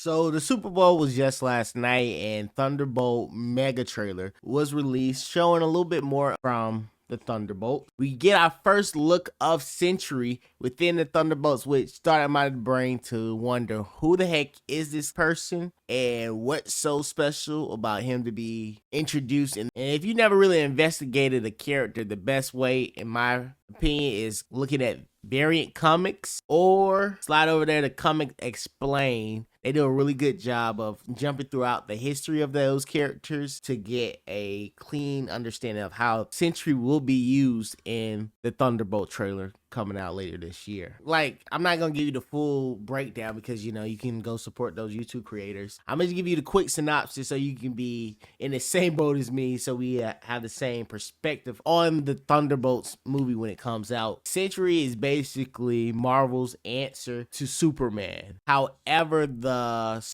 So the Super Bowl was just last night, and Thunderbolt mega trailer was released, showing a little bit more from the Thunderbolt. We get our first look of Sentry within the Thunderbolts, which started my brain to wonder who the heck is this person and what's so special about him to be introduced. And if you never really investigated a character, the best way, in my opinion, is looking at variant comics or slide over there to Comic Explain. They do a really good job of jumping throughout the history of those characters to get a clean understanding of how Sentry will be used in the Thunderbolt trailer coming out later this year. Like, I'm not gonna give you the full breakdown because you can go support those YouTube creators. I'm gonna give you the quick synopsis so you can be in the same boat as me, so we have the same perspective on the Thunderbolts movie when it comes out. Sentry is basically Marvel's answer to Superman. However, the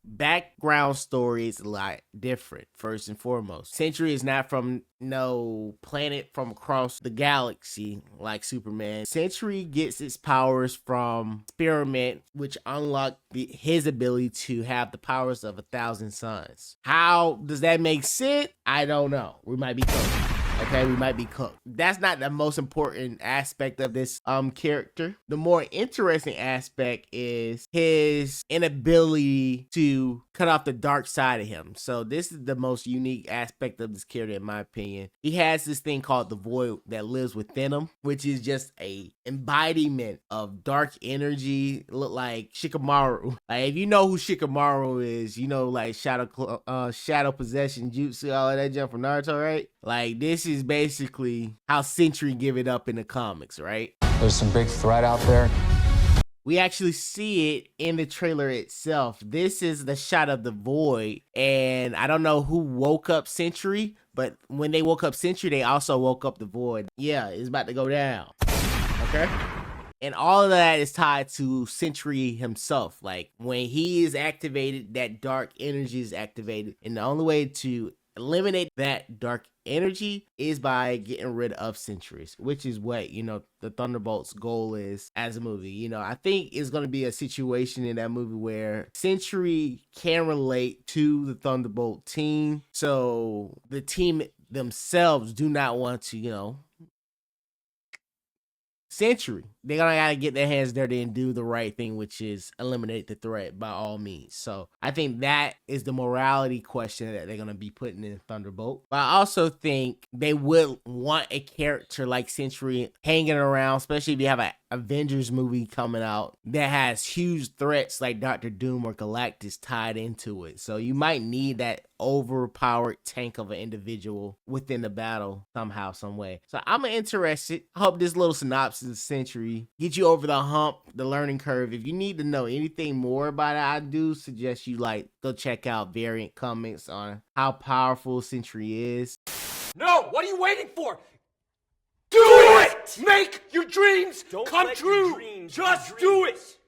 background story is a lot different. First and foremost, Sentry is not from no planet from across the galaxy like Superman. Sentry gets its powers from experiment, which unlock his ability to have the powers of 1,000 suns. How does that make sense? I don't know. We might be cooked. Okay, we might be cooked. That's not the most important aspect of this character. The more interesting aspect is his inability to cut off the dark side of him. So this is the most unique aspect of this character, in my opinion. He has this thing called the void that lives within him, which is just a embodiment of dark energy. Look like Shikamaru. Like, if you know who Shikamaru is, like shadow possession jutsu, all of that jump from Naruto, right? Like, this is basically how Sentry give it up in the comics, right? There's some big threat out there. We actually see it in the trailer itself. This is the shot of the void, and I don't know who woke up Sentry, but when they woke up Sentry, they also woke up the void. Yeah, it's about to go down. Okay? And all of that is tied to Sentry himself. Like, when he is activated, that dark energy is activated, and the only way to eliminate that dark energy is by getting rid of Sentries, which is what the Thunderbolts goal is as a movie. I think it's going to be a situation in that movie where Sentry can relate to the Thunderbolt team, so the team themselves do not want to Sentry. They're gonna gotta get their hands dirty and do the right thing, which is eliminate the threat by all means. So I think that is the morality question that they're gonna be putting in Thunderbolt. But I also think they would want a character like Sentry hanging around, especially if you have an Avengers movie coming out that has huge threats like Doctor Doom or Galactus tied into it. So you might need that overpowered tank of an individual within the battle somehow, some way. So I'm interested. I hope this little synopsis of Sentry get you over the hump, the learning curve. If you need to know anything more about it, I do suggest you go check out variant comics on how powerful Sentry is. No, what are you waiting for? Do it! Make your dreams come true! Just do it!